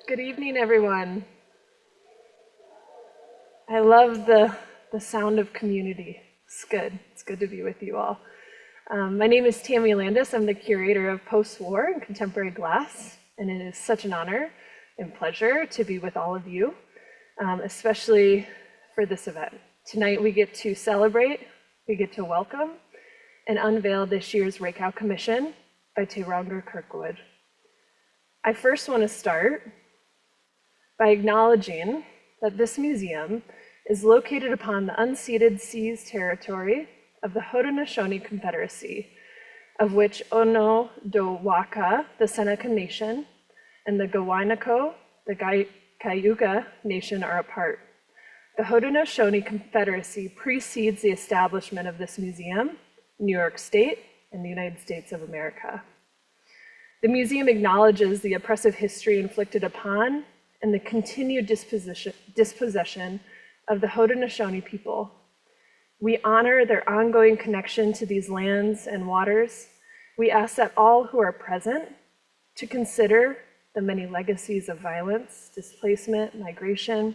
Good evening, everyone. I love the sound of community. It's good. It's good to be with you all. My name is Tami Landis. I'm the curator of post-war and contemporary glass, and it is such an honor and pleasure to be with all of you, especially for this event. Tonight we get to celebrate, we get to welcome, and unveil this year's Rakow Commission by Rongo Kirkwood. I first want to start by acknowledging that this museum is located upon the unceded seas territory of the Haudenosaunee Confederacy, of which Ono do Waka, the Seneca Nation, and the Gawainako, the Cayuga Nation are a part. The Haudenosaunee Confederacy precedes the establishment of this museum, New York State, and the United States of America. The museum acknowledges the oppressive history inflicted upon and the continued dispossession of the Haudenosaunee people. We honor their ongoing connection to these lands and waters. We ask that all who are present to consider the many legacies of violence, displacement, migration,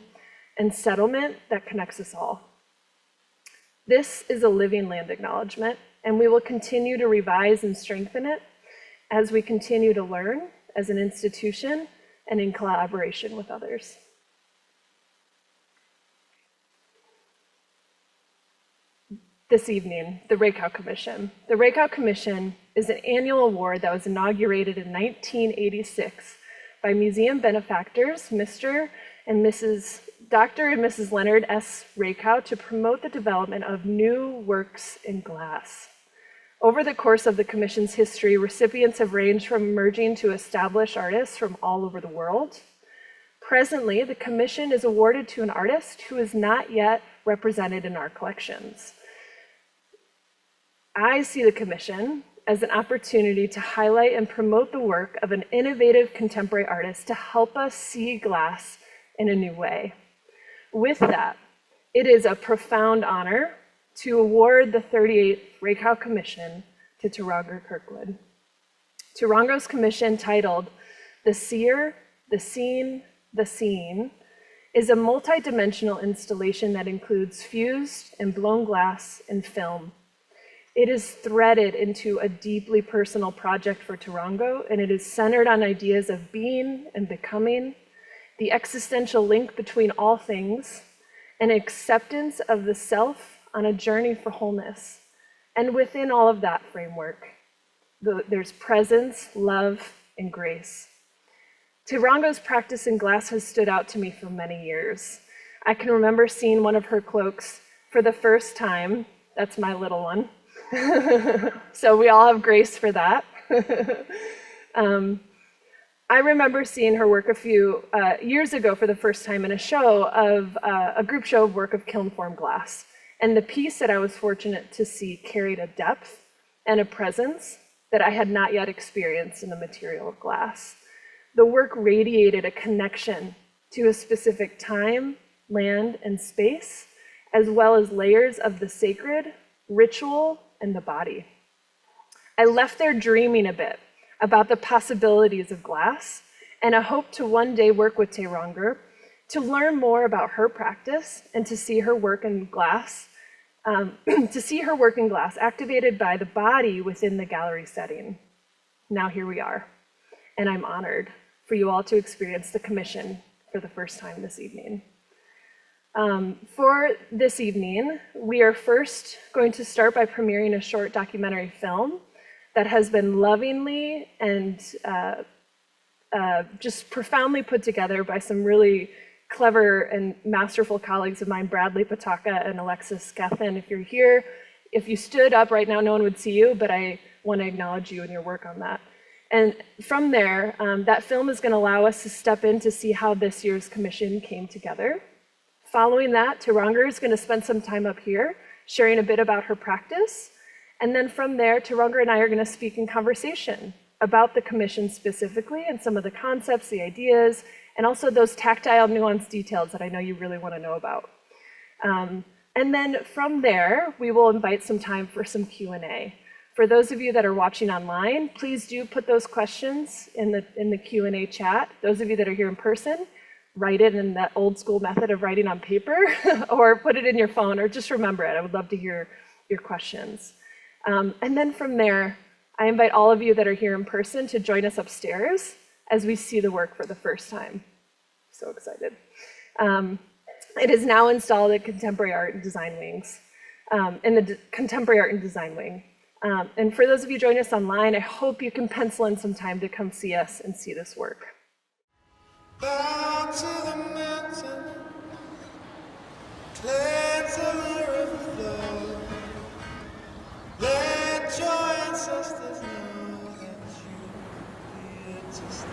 and settlement that connects us all. This is a living land acknowledgement, and we will continue to revise and strengthen it as we continue to learn as an institution and in collaboration with others. This evening, the Rakow Commission. The Rakow Commission is an annual award that was inaugurated in 1986 by museum benefactors, Dr. and Mrs. Leonard S. Rakow, to promote the development of new works in glass. Over the course of the Commission's history, recipients have ranged from emerging to established artists from all over the world. Presently, the Commission is awarded to an artist who is not yet represented in our collections. I see the Commission as an opportunity to highlight and promote the work of an innovative contemporary artist to help us see glass in a new way. With that, it is a profound honor to award the 38th Rakow Commission to Rongo Kirkwood. Rongo's commission, titled The Seer, the Scene, the Scene, is a multi-dimensional installation that includes fused and blown glass and film. It is threaded into a deeply personal project for Rongo, and it is centered on ideas of being and becoming, the existential link between all things, and acceptance of the self on a journey for wholeness. And within all of that framework, there's presence, love, and grace. Rongo's practice in glass has stood out to me for many years. I can remember seeing one of her cloaks for the first time. That's my little one. So we all have grace for that. I remember seeing her work a few years ago for the first time in a show of a group show of work of kiln-formed glass. And the piece that I was fortunate to see carried a depth and a presence that I had not yet experienced in the material of glass. The work radiated a connection to a specific time, land, and space, as well as layers of the sacred, ritual, and the body. I left there dreaming a bit about the possibilities of glass, and I hope to one day work with Rongo to learn more about her practice and to see her work in glass, activated by the body within the gallery setting. Now here we are, and I'm honored for you all to experience the commission for the first time this evening. For this evening, we are first going to start by premiering a short documentary film that has been lovingly and just profoundly put together by some really clever and masterful colleagues of mine, Bradley Pataka and Alexis Gethin. If you're here, if you stood up right now, no one would see you, but I want to acknowledge you and your work on that. And from there, that film is going to allow us to step in to see how this year's commission came together. Following that, Rongo is going to spend some time up here sharing a bit about her practice. And then from there, Rongo and I are going to speak in conversation about the commission specifically and some of the concepts, the ideas, and also those tactile, nuanced details that I know you really want to know about. And then from there, we will invite some time for some Q&A. For those of you that are watching online, please do put those questions in the Q&A chat. Those of you that are here in person, write it in that old school method of writing on paper or put it in your phone or just remember it. I would love to hear your questions. And then from there, I invite all of you that are here in person to join us upstairs as we see the work for the first time. So excited. It is now installed at Contemporary Art and Design Wings, in the Contemporary Art and Design Wing. And for those of you joining us online, I hope you can pencil in some time to come see us and see this work. Bow to the mountain, cleanse the river flow. Let your ancestors know that you're here to stay.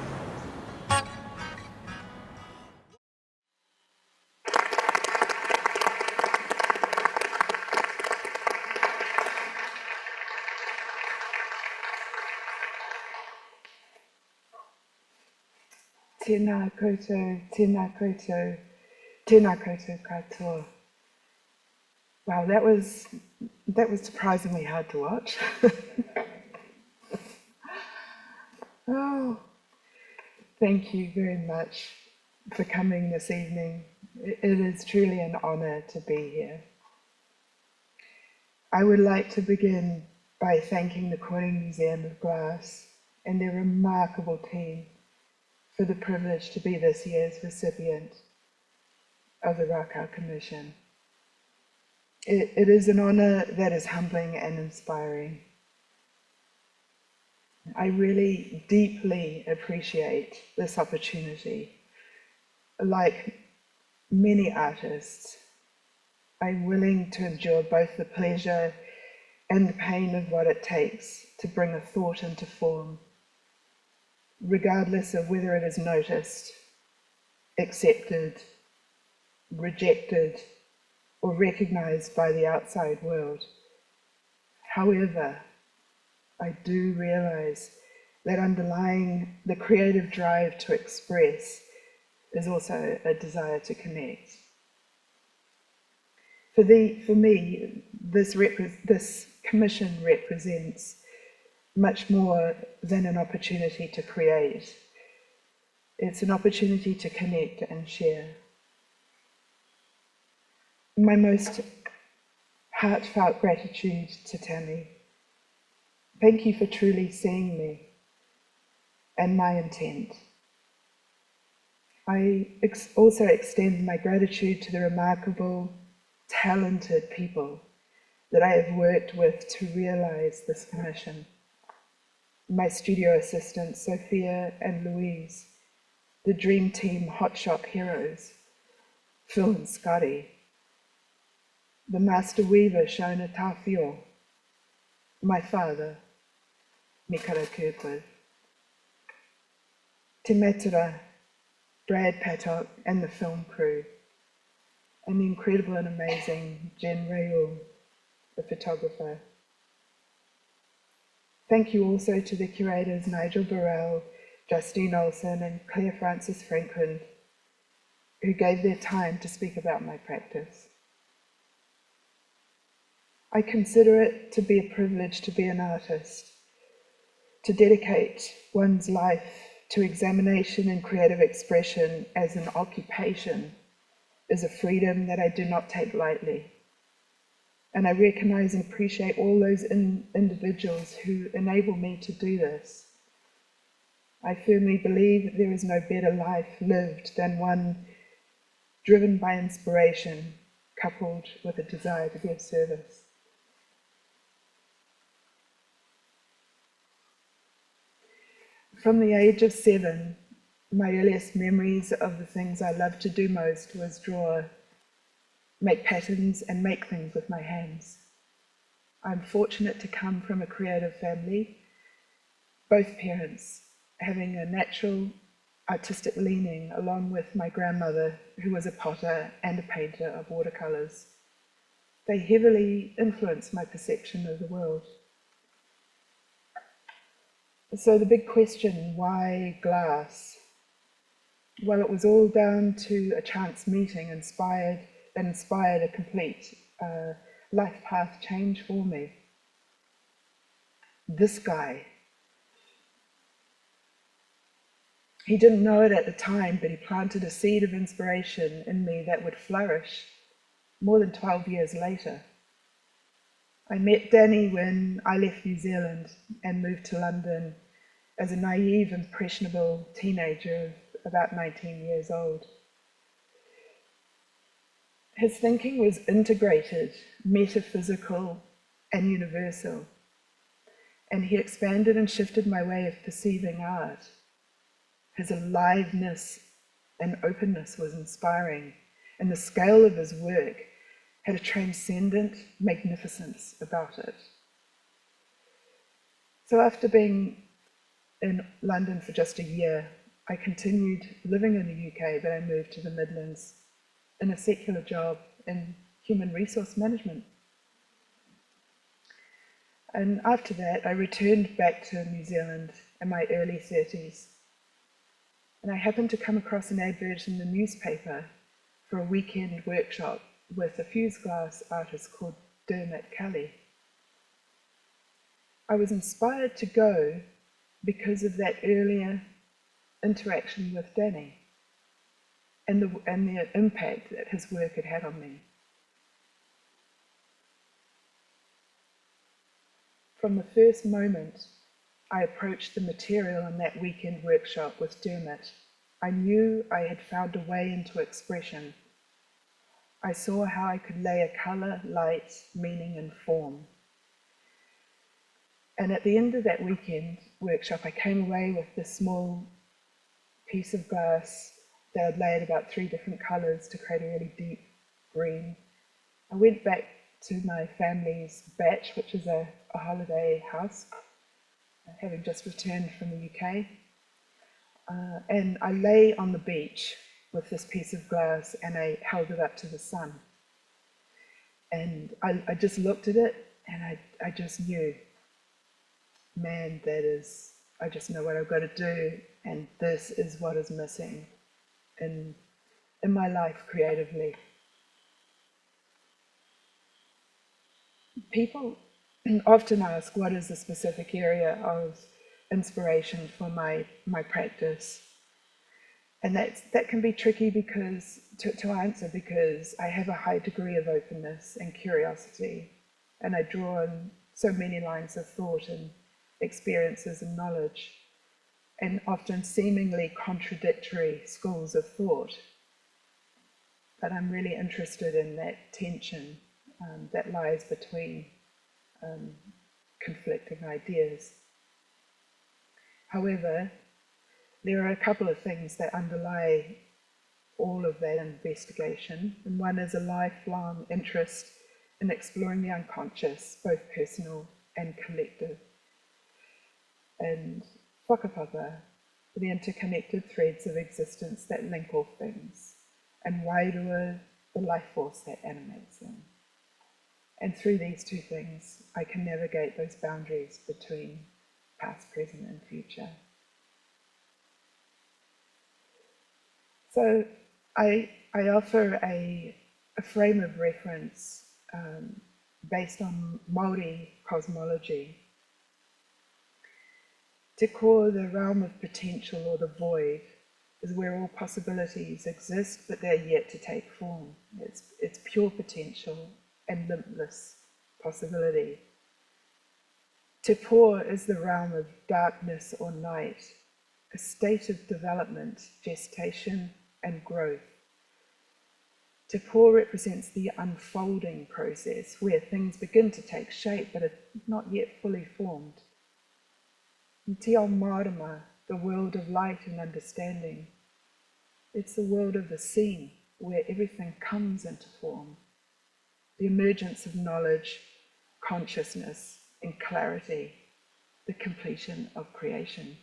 Tēnā koutou, tēnā koutou, tēnā koutou katoa. Wow, that was surprisingly hard to watch. Oh, thank you very much for coming this evening. It is truly an honour to be here. I would like to begin by thanking the Koring Museum of Glass and their remarkable team for the privilege to be this year's recipient of the Rakow Commission. It is an honour that is humbling and inspiring. I really deeply appreciate this opportunity. Like many artists, I'm willing to endure both the pleasure and the pain of what it takes to bring a thought into form, regardless of whether it is noticed, accepted, rejected, or recognized by the outside world. However, I do realize that underlying the creative drive to express is also a desire to connect. For me, this commission represents much more than an opportunity to create. It's an opportunity to connect and share. My most heartfelt gratitude to Tami. Thank you for truly seeing me and my intent. I also extend my gratitude to the remarkable, talented people that I have worked with to realize this commission. My studio assistants, Sophia and Louise, the dream team hotshot heroes, Phil and Scotty, the master weaver Shona Tawhio, my father, Rongo Kirkwood, Te Metara, Brad Pattock and the film crew, and the incredible and amazing Jen Rayoul, the photographer. Thank you also to the curators Nigel Burrell, Justine Olsen and Claire Francis Franklin, who gave their time to speak about my practice. I consider it to be a privilege to be an artist, to dedicate one's life to examination and creative expression as an occupation is a freedom that I do not take lightly. And I recognize and appreciate all those individuals who enable me to do this. I firmly believe that there is no better life lived than one driven by inspiration, coupled with a desire to be of service. From the age of 7, my earliest memories of the things I loved to do most was draw, make patterns and make things with my hands. I'm fortunate to come from a creative family, both parents having a natural artistic leaning along with my grandmother, who was a potter and a painter of watercolours. They heavily influenced my perception of the world. So the big question, why glass? Well, it was all down to a chance meeting that inspired a complete life path change for me. this guy. He didn't know it at the time, but he planted a seed of inspiration in me that would flourish more than 12 years later. I met Danny when I left New Zealand and moved to London as a naive, impressionable teenager of about 19 years old. His thinking was integrated, metaphysical, and universal, and he expanded and shifted my way of perceiving art. His aliveness and openness was inspiring, and the scale of his work had a transcendent magnificence about it. So after being in London for just a year, I continued living in the UK, but I moved to the Midlands in a secular job in human resource management. And after that, I returned back to New Zealand in my early 30s. And I happened to come across an advert in the newspaper for a weekend workshop with a fused glass artist called Dermot Kelly. I was inspired to go because of that earlier interaction with Danny and the impact that his work had had on me. From the first moment I approached the material in that weekend workshop with Dermot, I knew I had found a way into expression. I saw how I could layer colour, light, meaning and form. And at the end of that weekend workshop, I came away with this small piece of glass that I'd layered about 3 different colours to create a really deep green. I went back to my family's batch, which is a holiday house, having just returned from the UK. And I lay on the beach with this piece of glass and I held it up to the sun. And I just looked at it and I just knew, man, I just know what I've got to do, and this is what is missing in my life creatively. People often ask, what is the specific area of inspiration for my practice? And that can be tricky because to answer, because I have a high degree of openness and curiosity, and I draw on so many lines of thought and experiences and knowledge, and often seemingly contradictory schools of thought. But I'm really interested in that tension that lies between conflicting ideas. However, there are a couple of things that underlie all of that investigation, and one is a lifelong interest in exploring the unconscious, both personal and collective, and whakapapa, the interconnected threads of existence that link all things, and wairua, the life force that animates them. And through these two things, I can navigate those boundaries between past, present, and future. So I offer a frame of reference based on Māori cosmology. Te ko, the realm of potential or the void, is where all possibilities exist, but they're yet to take form. It's pure potential and limitless possibility. Te po is the realm of darkness or night, a state of development, gestation, and growth. Te po represents the unfolding process, where things begin to take shape but are not yet fully formed. And te ao marama, the world of light and understanding. It's the world of the seen, where everything comes into form. The emergence of knowledge, consciousness, and clarity, the completion of creation.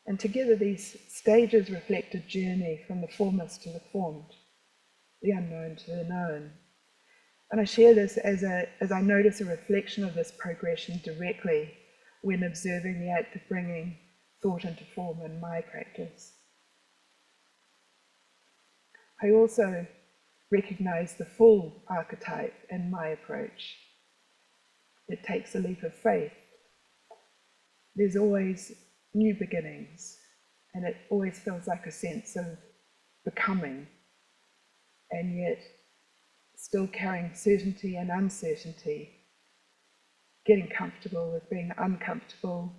And together these stages reflect a journey from the formless to the formed, the unknown to the known. And I share this as I notice a reflection of this progression directly when observing the act of bringing thought into form in my practice. I also recognize the full archetype in my approach. it takes a leap of faith. There's always new beginnings, and it always feels like a sense of becoming, and yet still carrying certainty and uncertainty, getting comfortable with being uncomfortable,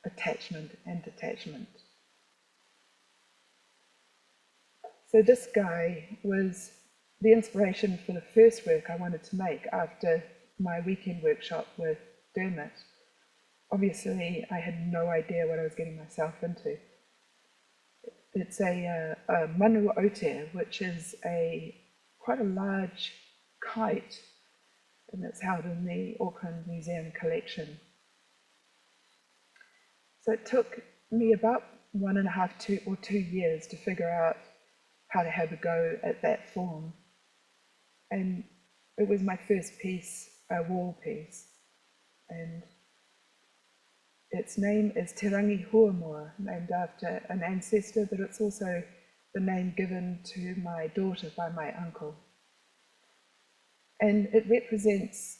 attachment and detachment. So this guy was the inspiration for the first work I wanted to make after my weekend workshop with Dermot. Obviously, I had no idea what I was getting myself into. It's a manu ote, which is quite a large kite, and it's held in the Auckland Museum collection. So it took me about 1.5 or 2 years to figure out how to have a go at that form. And it was my first piece, a wall piece. And its name is Te Rangi Huamoa, named after an ancestor, but it's also the name given to my daughter by my uncle. And it represents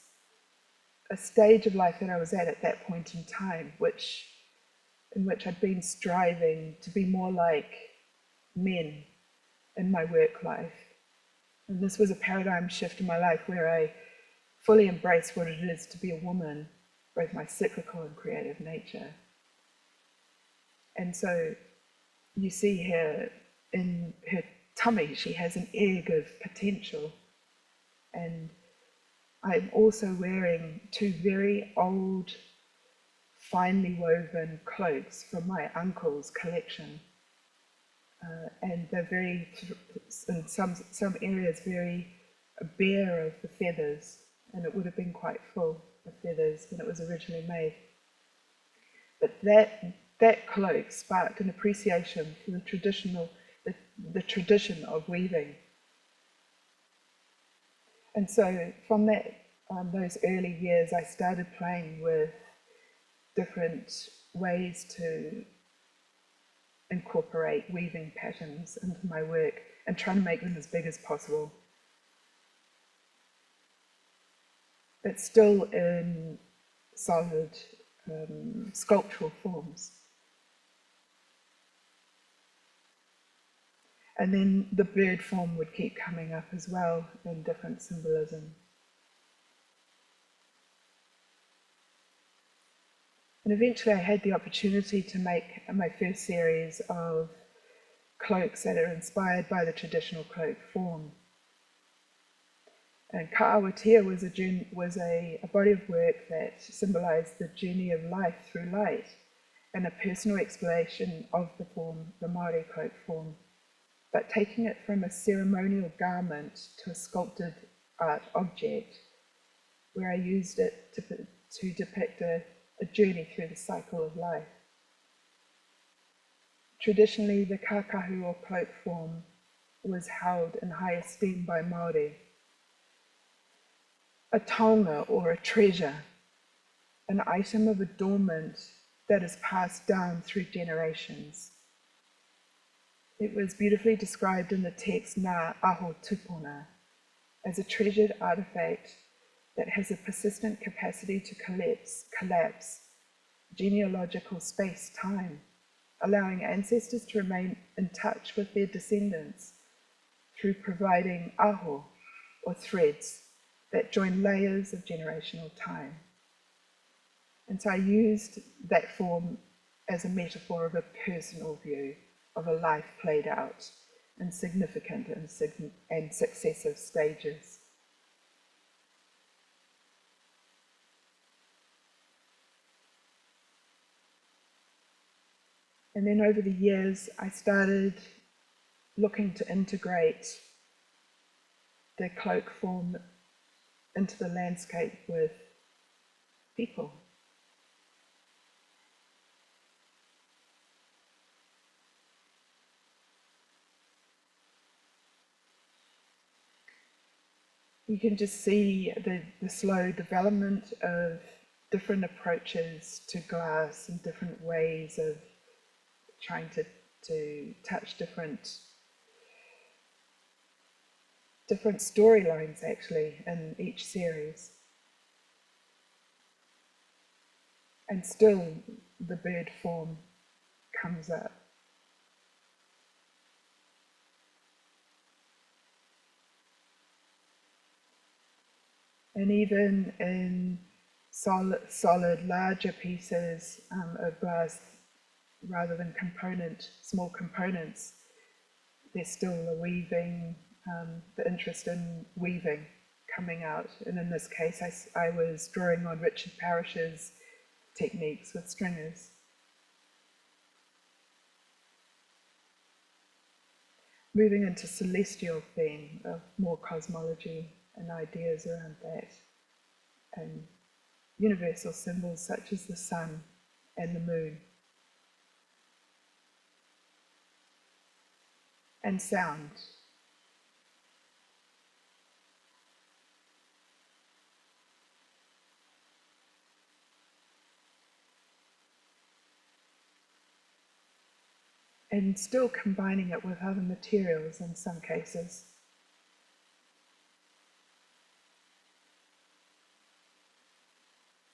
a stage of life that I was at that point in time, in which I'd been striving to be more like men in my work life. And this was a paradigm shift in my life where I fully embraced what it is to be a woman, both my cyclical and creative nature. And so you see here in her tummy, she has an egg of potential. And I'm also wearing 2 very old, finely woven cloaks from my uncle's collection. And they're very, in some areas, very bare of the feathers, and it would have been quite full of feathers when it was originally made. But that cloak sparked an appreciation for the tradition of weaving. And so from those early years, I started playing with different ways to incorporate weaving patterns into my work and trying to make them as big as possible. It's still in solid sculptural forms. And then the bird form would keep coming up as well in different symbolism. And eventually I had the opportunity to make my first series of cloaks that are inspired by the traditional cloak form. And Ka'awatea was a body of work that symbolized the journey of life through light and a personal exploration of the form, the Māori cloak form, but taking it from a ceremonial garment to a sculpted art object, where I used it to depict a journey through the cycle of life. Traditionally, the kakahu or cloak form was held in high esteem by Māori. A taonga or a treasure, an item of adornment that is passed down through generations. It was beautifully described in the text Ngā Aho Tupuna as a treasured artifact that has a persistent capacity to collapse genealogical space-time, allowing ancestors to remain in touch with their descendants through providing aho, or threads, that join layers of generational time. And so I used that form as a metaphor of a personal view of a life played out in significant and successive stages. And then over the years, I started looking to integrate the cloak form into the landscape with people. You can just see the slow development of different approaches to glass and different ways of trying to touch different storylines actually in each series. and still the bird form comes up. And even in solid larger pieces of glass, rather than small components, there's still a weaving, the interest in weaving coming out. And in this case, I was drawing on Richard Parrish's techniques with stringers. Moving into celestial theme of more cosmology and ideas around that, and universal symbols such as the sun and the moon, and sound. And still combining it with other materials in some cases.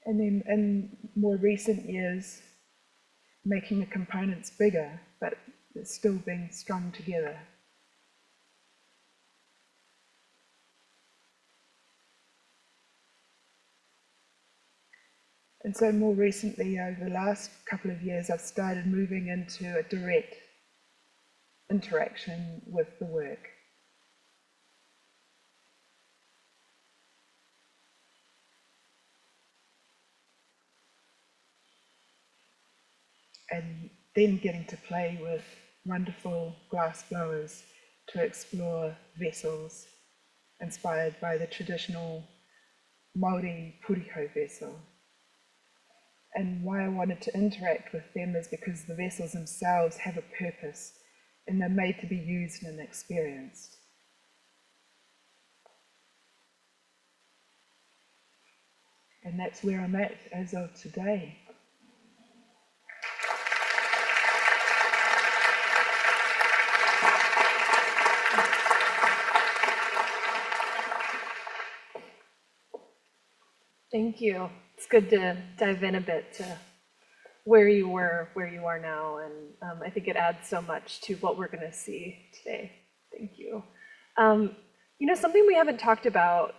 And then in more recent years, making the components bigger, but it's still being strung together. And so more recently, over the last couple of years, I've started moving into a direct interaction with the work. And then getting to play with wonderful glass blowers to explore vessels inspired by the traditional Māori puriho vessel. And why I wanted to interact with them is because the vessels themselves have a purpose and they're made to be used and experienced. And that's where I'm at as of today. Thank you. It's good to dive in a bit to where you were, where you are now, and I think it adds so much to what we're going to see today. Thank you. Something we haven't talked about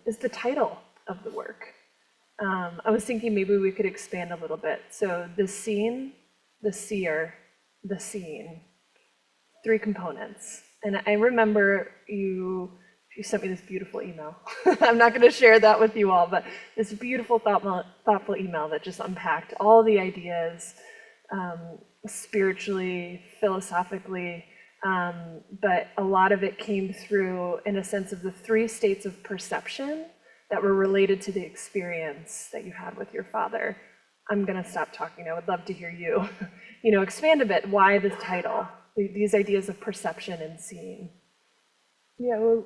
is the title of the work. I was thinking maybe we could expand a little bit. So the scene, the seer, the scene, 3 components. And I remember you sent me this beautiful email. I'm not going to share that with you all, but this beautiful, thoughtful email that just unpacked all the ideas, spiritually, philosophically, but a lot of it came through in a sense of the 3 states of perception that were related to the experience that you had with your father. I'm going to stop talking. I would love to hear you, expand a bit. Why this title? These ideas of perception and seeing. Yeah, well,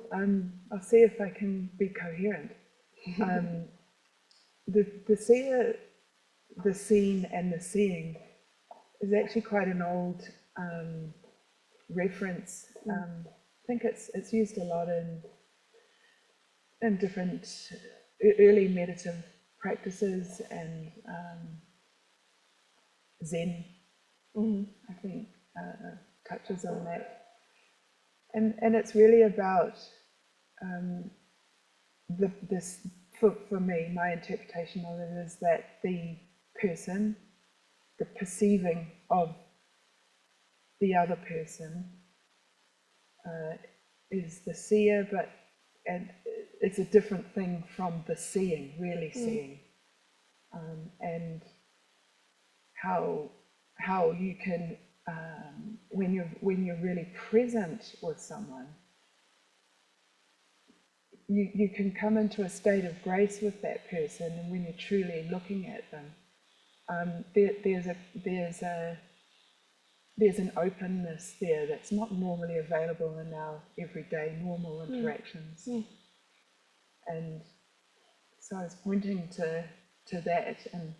I'll see if I can be coherent. The seer, the scene, and the seeing is actually quite an old reference. I think it's used a lot in different early meditative practices and Zen. I think touches on that. And it's really about for me, my interpretation of it is that the person, the perceiving of the other person is the seer, and it's a different thing from the seeing, really seeing, and how you can when you're really present with someone, you can come into a state of grace with that person, and when you're truly looking at them, there's an openness there that's not normally available in our everyday normal interactions. And so I was pointing to that, and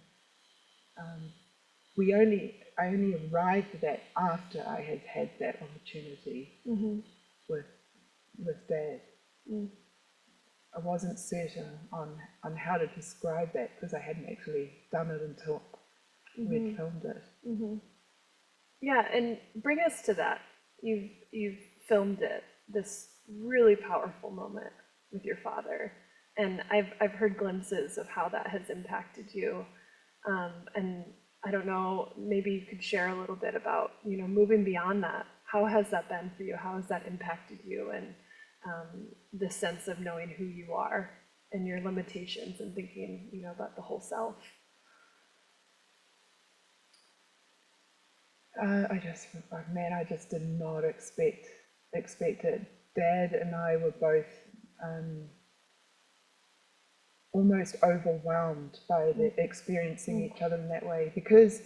I only arrived at that after I had had that opportunity with Dad. I wasn't certain on how to describe that because I hadn't actually done it until we'd filmed it. Yeah, and bring us to that. You've filmed it, this really powerful moment with your father, and I've heard glimpses of how that has impacted you. And I don't know, maybe you could share a little bit about, moving beyond that. How has that been for you? How has that impacted you, and the sense of knowing who you are and your limitations and thinking, about the whole self? I just did not expect it. Dad and I were both almost overwhelmed by experiencing each other in that way, because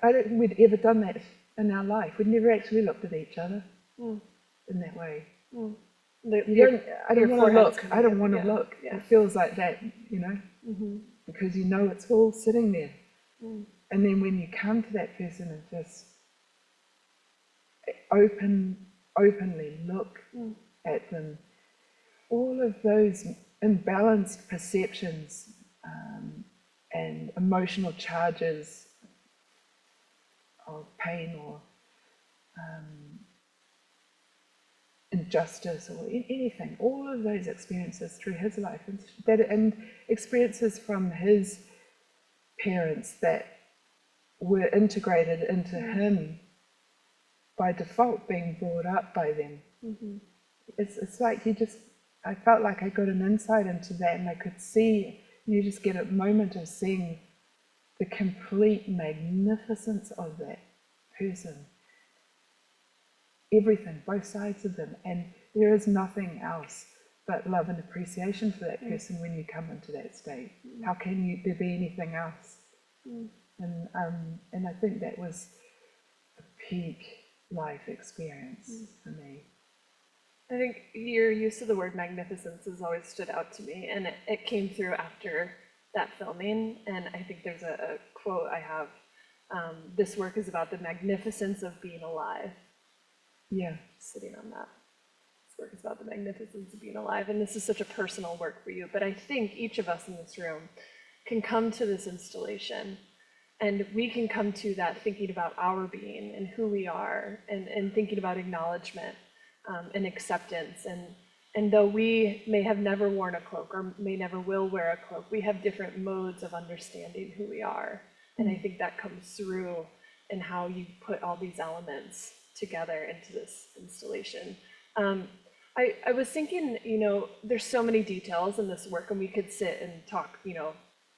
I don't think we'd ever done that in our life. We'd never actually looked at each other in that way. I don't want to look. I don't want to look. Yeah. It feels like that, because it's all sitting there. And then when you come to that person and just openly look at them, all of those imbalanced perceptions and emotional charges of pain or injustice or anything, all of those experiences through his life and experiences from his parents that were integrated into him by default, being brought up by them. It's like I felt like I got an insight into that, and I could see, you just get a moment of seeing the complete magnificence of that person. Everything, both sides of them, and there is nothing else but love and appreciation for that person when you come into that state. How can there be anything else? And I think that was a peak life experience for me. I think your use of the word magnificence has always stood out to me, and it came through after that filming. And I think there's a quote I have, this work is about the magnificence of being alive. Yeah. Sitting on that. This work is about the magnificence of being alive, and this is such a personal work for you. But I think each of us in this room can come to this installation, and we can come to that thinking about our being and who we are, and thinking about acknowledgement and acceptance. And though we may have never worn a cloak or may never will wear a cloak, we have different modes of understanding who we are. And I think that comes through in how you put all these elements together into this installation. I was thinking, there's so many details in this work, and we could sit and talk,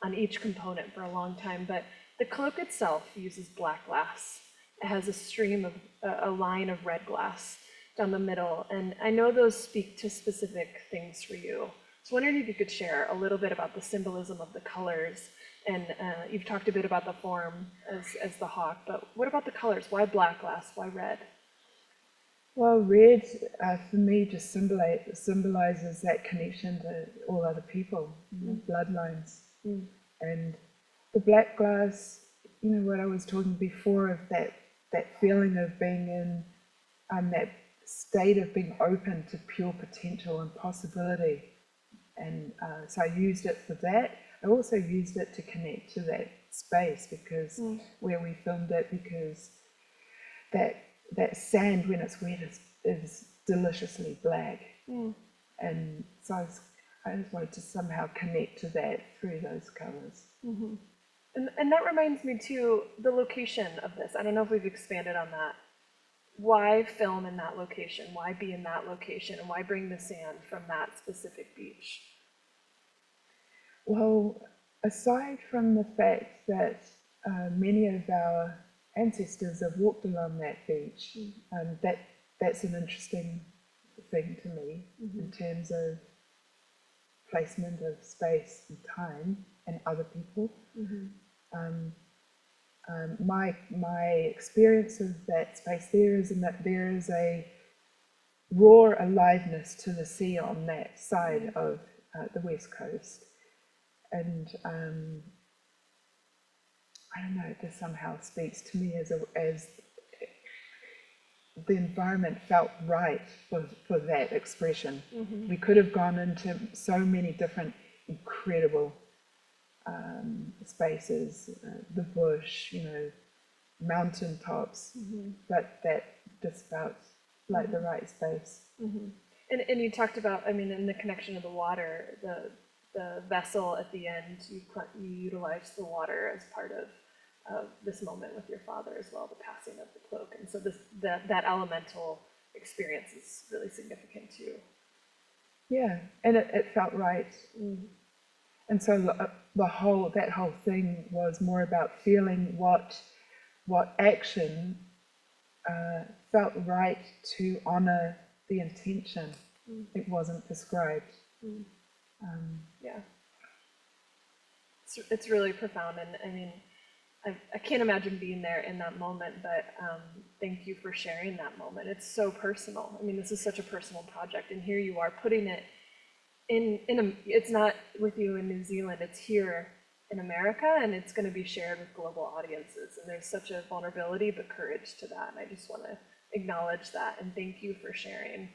on each component for a long time, but the cloak itself uses black glass. It has a stream of, a line of red glass down the middle, and I know those speak to specific things for you. So wondering if you could share a little bit about the symbolism of the colors, and you've talked a bit about the form as the hawk, but what about the colors? Why black glass? Why red? Well, red for me just symbolizes that connection to all other people, bloodlines. And the black glass, what I was talking before of that feeling of being in that state of being open to pure potential and possibility. And so I used it for that. I also used it to connect to that space, because where we filmed it, because that sand when it's wet is deliciously black. And so I just wanted to somehow connect to that through those colors. And that reminds me too, the location of this. I don't know if we've expanded on that. Why film in that location? Why be in that location? And why bring the sand from that specific beach? Well, aside from the fact that many of our ancestors have walked along that beach, that's an interesting thing to me in terms of placement of space and time and other people. My experience of that space there is a raw aliveness to the sea on that side of the West Coast. And I don't know, it just somehow speaks to me as the environment felt right for that expression. We could have gone into so many different incredible spaces, the bush, mountain tops, but that just felt like the right space. And you talked about, I mean, in the connection of the water, the vessel at the end, you utilized the water as part of this moment with your father as well, the passing of the cloak. And so that elemental experience is really significant too. Yeah, and it felt right. And so that whole thing was more about feeling what action felt right to honor the intention. It wasn't prescribed. Yeah, it's really profound, and I mean, I can't imagine being there in that moment, but thank you for sharing that moment. It's so personal. I mean, this is such a personal project, and here you are putting it it's not with you in New Zealand, it's here in America, and it's going to be shared with global audiences, and there's such a vulnerability but courage to that, and I just want to acknowledge that, and thank you for sharing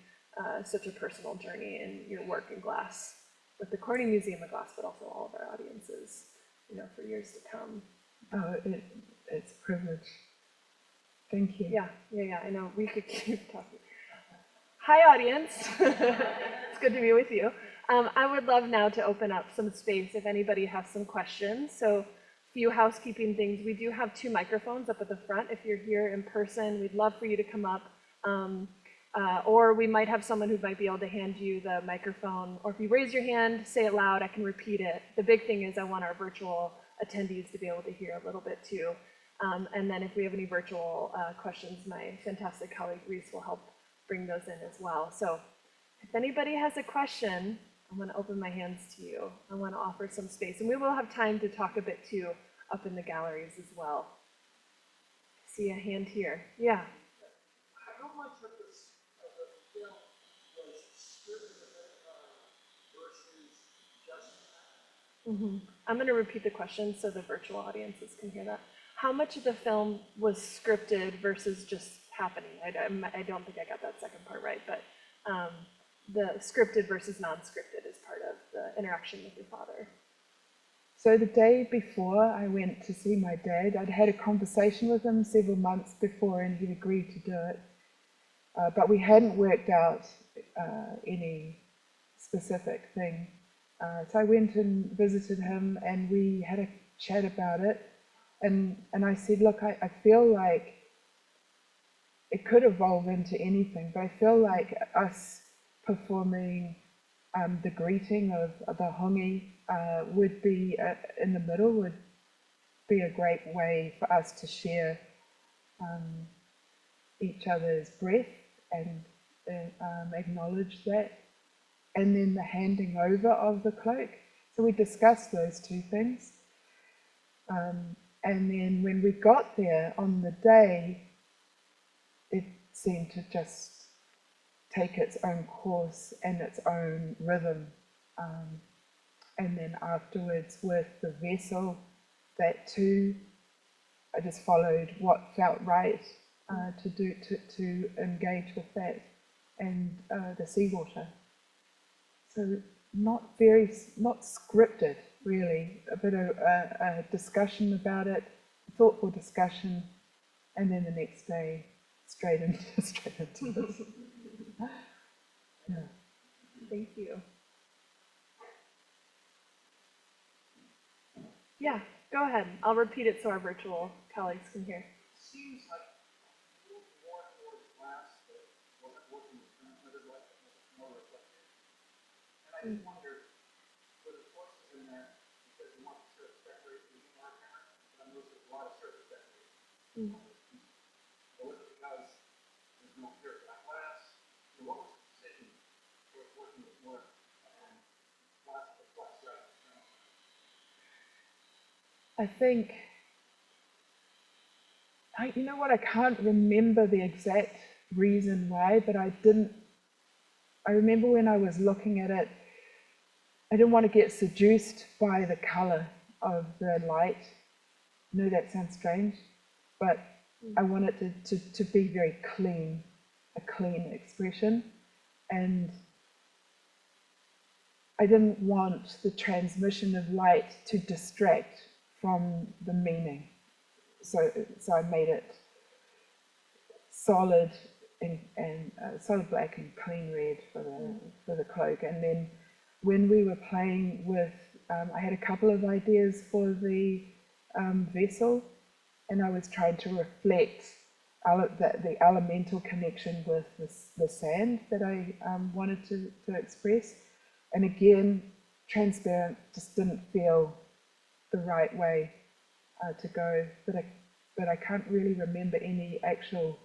such a personal journey in your work in glass with the Corning Museum of Glass, but also all of our audiences, for years to come. Oh, it's a privilege. Thank you. Yeah, I know, we could keep talking. Hi, audience. It's good to be with you. I would love now to open up some space if anybody has some questions. So a few housekeeping things. We do have 2 microphones up at the front. If you're here in person, we'd love for you to come up. Or we might have someone who might be able to hand you the microphone. Or if you raise your hand, say it loud, I can repeat it. The big thing is I want our virtual attendees to be able to hear a little bit too. And then if we have any virtual questions, my fantastic colleague Reese will help bring those in as well. So if anybody has a question, I'm going to open my hands to you. I want to offer some space, and we will have time to talk a bit too up in the galleries as well. I see a hand here. Yeah. How much of the film was scripted versus just I'm going to repeat the question so the virtual audiences can hear that. How much of the film was scripted versus just happening? I don't think I got that second part right, but the scripted versus non-scripted is part of the interaction with your father. So the day before I went to see my dad, I'd had a conversation with him several months before, and he agreed to do it. But we hadn't worked out any specific thing. So I went and visited him, and we had a chat about it. And I said, look, I feel like it could evolve into anything, but I feel like us performing the greeting of the hongi would be in the middle, would be a great way for us to share each other's breath and acknowledge that. And then the handing over of the cloak. So we discussed those 2 things. And then when we got there on the day, it seemed to just take its own course and its own rhythm. And then afterwards with the vessel, that too, I just followed what felt right to engage with that, and the seawater. So not scripted really, a bit of a discussion about it, thoughtful discussion, and then the next day straight into this. Yeah. Thank you. Yeah, go ahead. I'll repeat it so our virtual colleagues can hear. seems like more towards glass that wasn't working with transmitted light, more reflective. And I just wondered, were the forces in there because you want to sort of separate the more apparent? I know there's a lot of surface separation. Or was it because there's no clear glass? So what was the decision for working with more glass to flex out? I think, you know what, I can't remember the exact reason why, but I remember when I was looking at it, I didn't want to get seduced by the color of the light. I know that sounds strange, but I wanted it to be very clean a clean expression, and I didn't want the transmission of light to distract from the meaning. So I made it solid and solid black and clean red for the cloak. And then when we were playing with, I had a couple of ideas for the vessel, and I was trying to reflect the elemental connection with the sand that I wanted to express. And again, transparent just didn't feel the right way to go, but I can't really remember any actual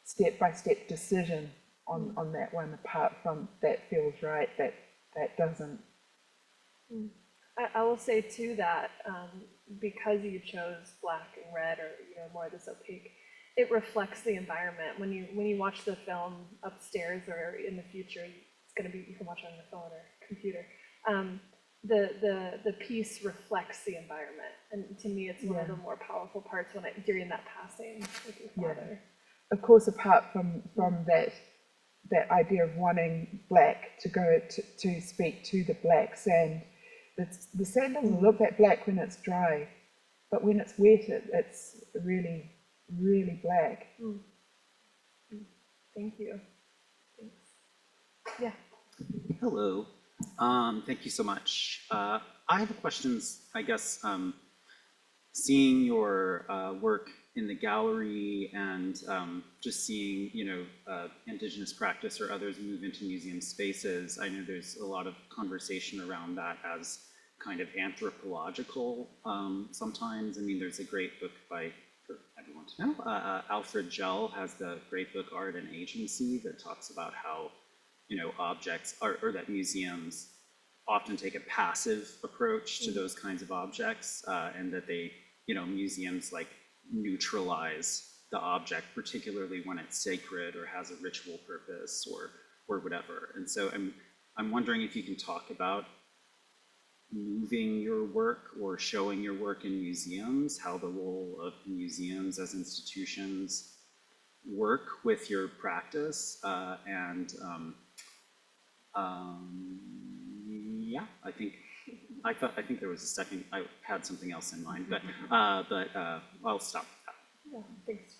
step-by-step decision on that one, apart from that feels right, that doesn't. I will say too that because you chose black and red, or more of this opaque, it reflects the environment. When you watch the film upstairs or in the future, it's going to be, you can watch it on your phone or computer. The piece reflects the environment, and to me, it's one of the more powerful parts during that passing with your father. Of course, apart from that idea of wanting black to go to speak to the black sand. The sand doesn't look that black when it's dry, but when it's wet, it's really, really black. Thank you. Thanks. Yeah. Hello. Thank you so much. I have questions, I guess, seeing your work in the gallery and just seeing, Indigenous practice or others move into museum spaces. I know there's a lot of conversation around that as kind of anthropological sometimes. I mean, there's a great book for everyone to know. Alfred Gell has the great book Art and Agency that talks about how, objects or that museums often take a passive approach to those kinds of objects, and that they, museums like neutralize the object, particularly when it's sacred or has a ritual purpose or whatever. And so I'm wondering if you can talk about moving your work or showing your work in museums, how the role of museums as institutions work with your practice, yeah, I think there was a second, I had something else in mind, but I'll stop with that. Yeah, thanks.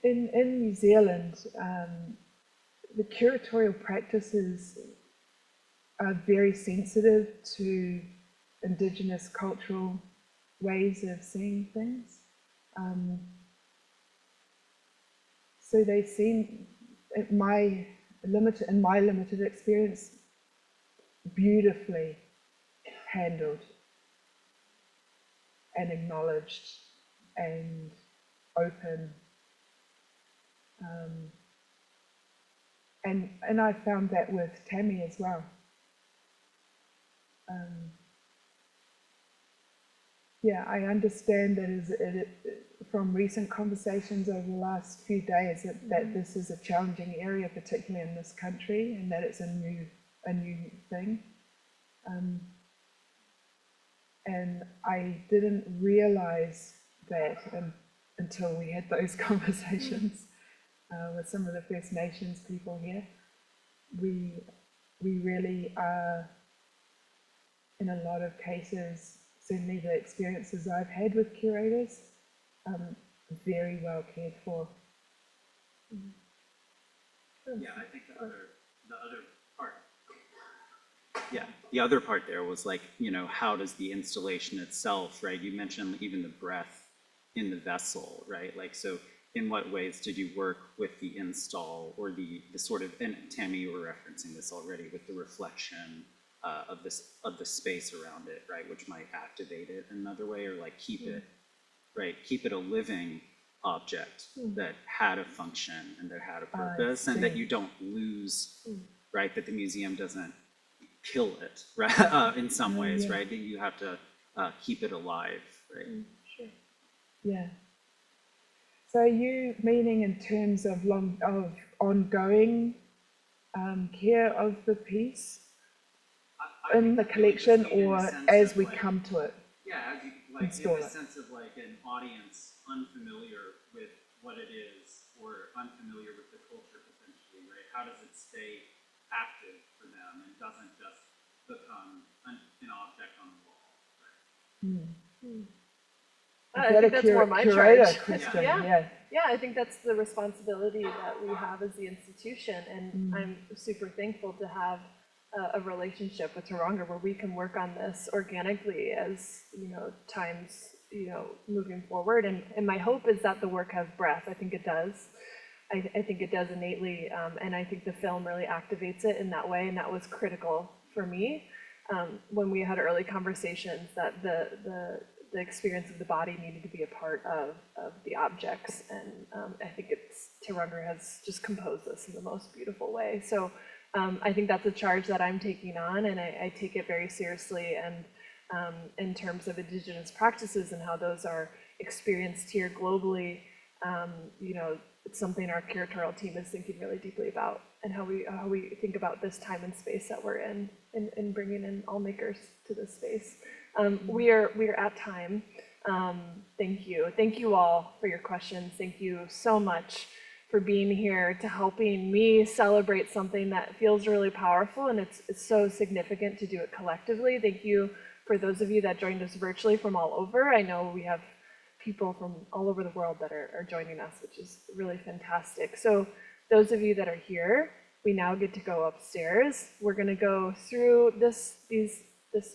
In New Zealand, the curatorial practices are very sensitive to Indigenous cultural ways of seeing things. So they seem, in my limited experience, beautifully handled and acknowledged and open. And I found that with Tami as well. Yeah, I understand that from recent conversations over the last few days that this is a challenging area, particularly in this country, and that it's a new thing. And I didn't realize that until we had those conversations with some of the First Nations people here. We really are, in a lot of cases, certainly the experiences I've had with curators, very well cared for. Yeah, I think the other part. Yeah, the other part there was like, how does the installation itself, right? You mentioned even the breath in the vessel, right? Like, so in what ways did you work with the install or the sort of, and Tami, you were referencing this already, with the reflection of the space around it, right? Which might activate it in another way, or like keep it a living object that had a function and that had a purpose, and that you don't lose, right? That the museum doesn't kill it, right? In some ways, right? That you have to keep it alive, right? Sure. Yeah. So are you meaning in terms of ongoing care of the piece in the collection, or as we come to it? Yeah, as you install in the it. sense of like an audience unfamiliar with what it is or unfamiliar with the culture potentially, right? How does it stay active for them and doesn't just become an object on the wall, right? I Is that think a that's more my curator charge. question? Yeah. Yeah. Yeah, I think that's the responsibility that we have as the institution, and I'm super thankful to have a relationship with Rongo where we can work on this organically as, times, moving forward. And my hope is that the work has breadth. I think it does. I think it does innately, and I think the film really activates it in that way, and that was critical for me when we had early conversations that the experience of the body needed to be a part of the objects, and I think Rongo has just composed this in the most beautiful way. So I think that's a charge that I'm taking on, and I take it very seriously, and in terms of Indigenous practices and how those are experienced here globally, it's something our curatorial team is thinking really deeply about, and how we think about this time and space that we're in bringing in all makers to this space. We are at time. Thank you all for your questions. Thank you so much for being here, to helping me celebrate something that feels really powerful, and it's so significant to do it collectively. Thank you for those of you that joined us virtually from all over. I know we have people from all over the world that are joining us, which is really fantastic. So those of you that are here, we now get to go upstairs. We're going to go through this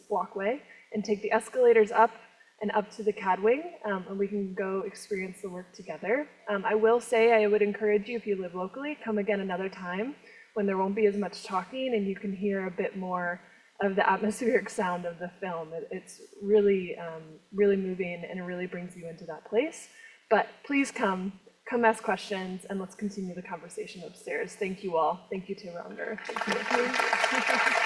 walkway and take the escalators up and up to the CAD wing, and we can go experience the work together. I will say, I would encourage you, if you live locally, come again another time when there won't be as much talking and you can hear a bit more of the atmospheric sound of the film. It's really, really moving, and it really brings you into that place. But please come ask questions, and let's continue the conversation upstairs. Thank you all. Thank you to Rongo. Thank you.